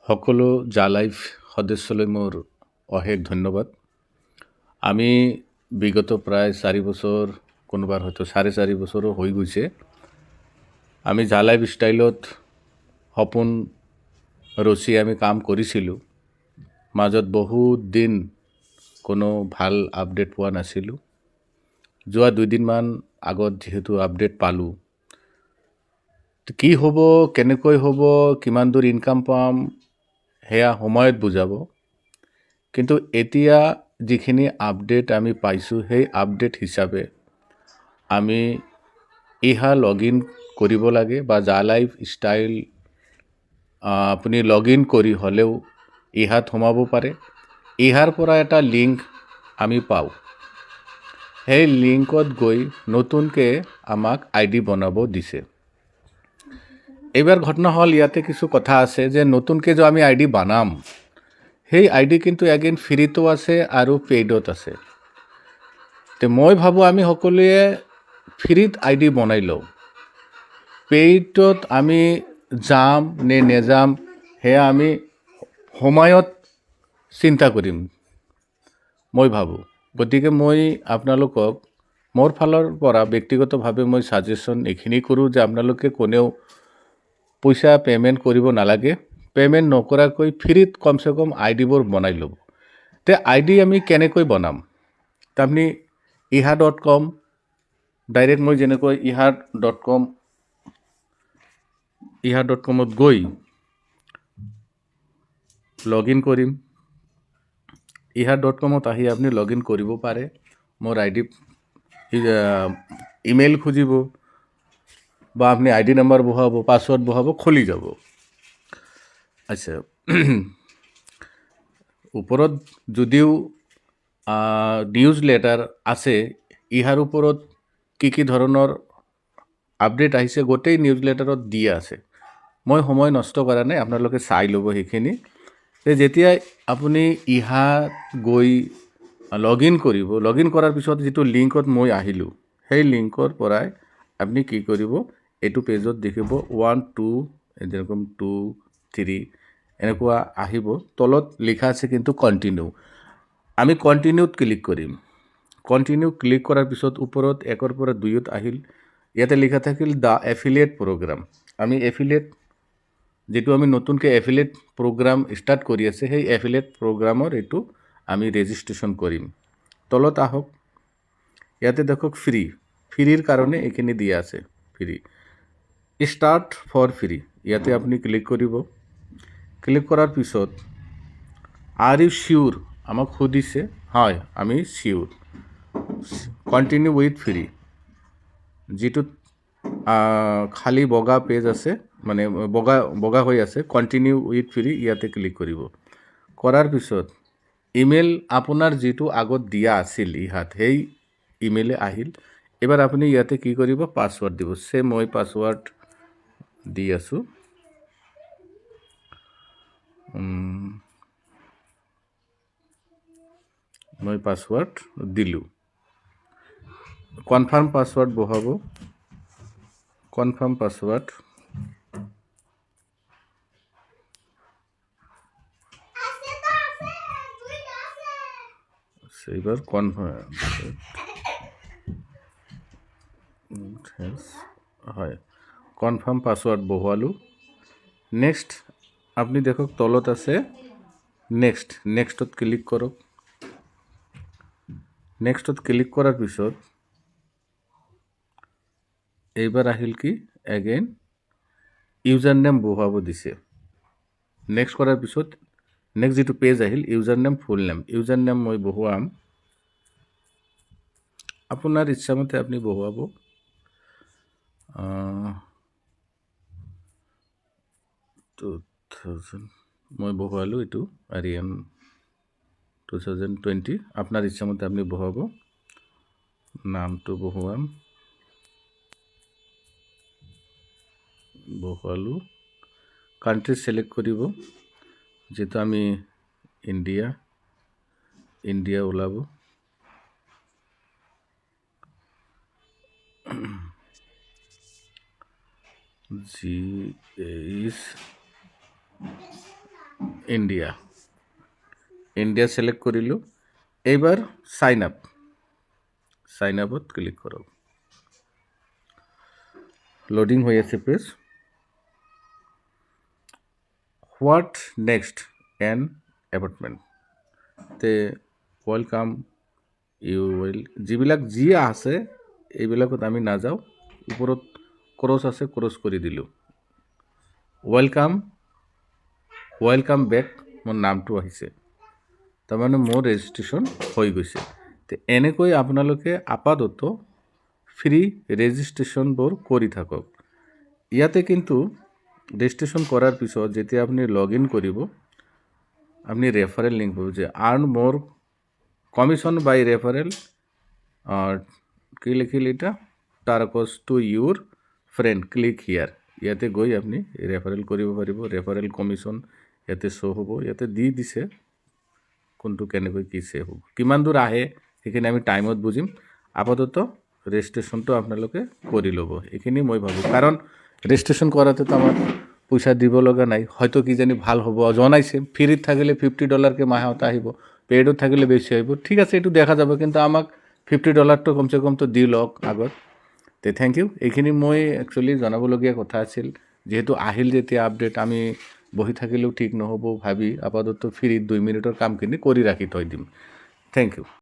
সকলো জা লাইফ সদস্যলৈ মোৰ অশেষ ধন্যবাদ। আমি বিগত প্ৰায় 4 বছৰ, কোনোবাৰ হয়তো 4.5 বছৰো হৈ গৈছে, আমি জা লাইফ ষ্টাইলত সপোন ৰচি আমি কাম কৰিছিলোঁ। মাজত বহুত দিন কোনো ভাল আপডেট পোৱা নাছিলোঁ। যোৱা 2 দিনমান আগত যিহেতু আপডেট পালোঁ, কি হ'ব, কেনেকৈ হ'ব, কিমান দূৰ ইনকাম পাম, সেয়া সময়ত বুজাব। কিন্তু এতিয়া যিখিনি আপডেট আমি পাইছোঁ, সেই আপডেট হিচাপে আমি ইহা লগ ইন কৰিব লাগে বা জা লাইফ ষ্টাইল আপুনি লগ ইন কৰি হ'লেও ইহাত সোমাব পাৰে। ইহাৰ পৰা এটা লিংক আমি পাওঁ। সেই লিংকত গৈ নতুনকৈ আমাক ID বনাব দিছে। এইবাৰ ঘটনা হ'ল, ইয়াতে কিছু কথা আছে যে নতুনকৈ যে আমি ID বনাম, সেই ID কিন্তু এগেইন ফ্ৰীতো আছে আৰু পেইডত আছে। তো মই ভাবোঁ আমি সকলোৱে ফ্ৰীত ID বনাই লওঁ। পেইডত আমি যাম নে নেযাম সেয়া আমি সময়ত চিন্তা কৰিম, মই ভাবোঁ। গতিকে মই আপোনালোকক মোৰ ফালৰ পৰা ব্যক্তিগতভাৱে মই ছাজেশ্যন এইখিনি কৰোঁ যে আপোনালোকে কোনেও পইচা পে'মেণ্ট কৰিব নালাগে। পে'মেণ্ট নকৰাকৈ ফ্ৰীত কমচে কম IDবোৰ বনাই ল'ব। তে ID আমি কেনেকৈ বনাম? তাৰমানে iha.com, ডাইৰেক্ট মই যেনেকৈ iha.comত গৈ লগ ইন কৰিম। iha.comত আহি আপুনি লগ ইন কৰিব পাৰে। মোৰ ID ইমেইল খুজিব বা আপুনি ID নাম্বাৰ বহাব, পাছৱৰ্ড বহাব, খুলি যাব। আচ্ছা, ওপৰত যদিও নিউজ লেটাৰ আছে, ইহাৰ ওপৰত কি ধৰণৰ আপডেট আহিছে গোটেই নিউজ লেটাৰত দিয়া আছে। মই সময় নষ্ট কৰা নাই, আপোনালোকে চাই ল'ব সেইখিনি। যেতিয়া আপুনি ইহাত গৈ লগ ইন কৰিব, লগ ইন কৰাৰ পিছত যিটো লিংকত মই আহিলোঁ, সেই লিংকৰ পৰাই আপুনি কি কৰিব, এইটো পেজত দেখিব 1 2 যেনেকৈ 2 3 এনেকুৱা আহিব। তলত লিখা আছে কিন্তু কণ্টিনিউ। আমি কণ্টিনিউত ক্লিক কৰিম। কণ্টিনিউ ক্লিক কৰাৰ পিছত ওপৰত 1ৰ পৰা 2ত আহিল। ইয়াতে লিখা থাকিল দ্য এফিলিয়েট প্ৰগ্ৰাম। আমি এফিলিয়েট, যিটো আমি নতুনকৈ এফিলিয়েট প্ৰগ্ৰাম ষ্টাৰ্ট কৰি আছে, সেই এফিলিয়েট প্ৰগ্ৰামৰ এইটো আমি ৰেজিষ্ট্ৰেশ্যন কৰিম। তলত আহক, ইয়াতে দেখক ফ্ৰীৰ কাৰণে এইখিনি দিয়া আছে, ফ্ৰী ষ্টাৰ্ট ফৰ ফ্ৰী। ইয়াতে আপুনি ক্লিক কৰিব। ক্লিক কৰাৰ পিছত আৰ ইউ চিয়'ৰ আমাক সুধিছে। হয়, আমি চিয়'ৰ। কণ্টিনিউ উইথ ফ্ৰী, যিটোত খালী বগা পেজ আছে, মানে বগা হৈ আছে, কণ্টিনিউ উইথ ফ্ৰী, ইয়াতে ক্লিক কৰিব। কৰাৰ পিছত ইমেইল আপোনাৰ যিটো আগত দিয়া আছিল ইহাত, সেই ইমেইলে আহিল। এবাৰ আপুনি ইয়াতে কি কৰিব, পাছৱৰ্ড দিব। মই পাছৱৰ্ড দি আছোঁ। মই পাছৱৰ্ড দিলোঁ। কনফাৰ্ম পাছৱৰ্ড বহাব। Confirm password. এইবাৰ কনফাৰ্ম, হয়, কনফাৰ্ম পাছৱৰ্ড বহুৱালোঁ। নেক্সট আপুনি দেখক তলত আছে নেক্সটত ক্লিক কৰক। নেক্সটত ক্লিক কৰাৰ পিছত এইবাৰ আহিল কি, এগেইন ইউজাৰ নেম বহুৱাব দিছে। নেক্সট কৰাৰ পিছত নেক্সট যিটো পেজ আহিল, user name, full name. User name মই বহুৱাম, আপোনাৰ ইচ্ছামতে আপুনি বহুৱাব। 2000 মই বহুৱালোঁ, এইটো আৰিয়ান 2020। আপোনাৰ ইচ্ছামতে আপুনি বহুৱাব। নামটো বহুৱালোঁ। কাণ্ট্ৰি ছিলেক্ট কৰিব, যিটো আমি ইণ্ডিয়া ওলাব। ইণ্ডিয়া ছিলেক্ট কৰিলোঁ। এইবাৰ সাইন আপত ক্লিক কৰক। লোডিং হৈ আছে page. What next N appointment তে ৱেলকাম ইউ উইল, যিবিলাক যি আছে এইবিলাকত আমি নাযাওঁ। ওপৰত ক্ৰছ আছে, ক্ৰছ কৰি দিলোঁ। ৱেলকাম বেক, মোৰ নামটো আহিছে, তাৰমানে মোৰ ৰেজিষ্ট্ৰেশ্যন হৈ গৈছে। তো এনেকৈ আপোনালোকে আপাতত ফ্ৰী ৰেজিষ্ট্ৰেশ্যনবোৰ কৰি থাকক। ইয়াতে কিন্তু ৰেজিষ্ট্ৰেশ্যন কৰাৰ পিছত যেতিয়া আপুনি লগ ইন কৰিব, আপনি রেফারেল লিঙ্ক পাব যে আর্ন মোর কমিশন বাই রেফারেল, কি লিখিল এটা, Turk's to your friend, click here. ইয়াতে গৈ আপনি ৰেফাৰেল কৰিব পাৰিব। ৰেফাৰেল কমিশ্যন ইয়াতে শ্ব' হ'ব। ইয়াতে দি দিছে কোনটো কেনেকৈ কি ছে হ'ব, কিমান দূৰ আহে সেইখিনি আমি টাইমত বুজিম। আপাতত ৰেজিষ্ট্ৰেশ্যনটো আপোনালোকে কৰি ল'ব, এইখিনি মই ভাবোঁ। কাৰণ ৰেজিষ্ট্ৰেশ্যন কৰাতেতো আমাৰ পইচা দিব লগা নাই, হয়তো কিজানি ভাল হ'ব। জনাইছে ফ্ৰীত থাকিলে $50কে মাহত আহিব, পেইডত থাকিলে বেছি আহিব। ঠিক আছে, এইটো দেখা যাব, কিন্তু আমাক $50টো কমচে কমটো দি লওক আগত। তে থেংক ইউ। এইখিনি মই একচুৱেলি জনাবলগীয়া কথা আছিল। যিহেতু আহিল যেতিয়া আপডেট, আমি বহি থাকিলেও ঠিক নহ'ব ভাবি আপাতত ফ্ৰীত 2 মিনিটৰ কামখিনি কৰি ৰাখি থৈ দিম। Thank U.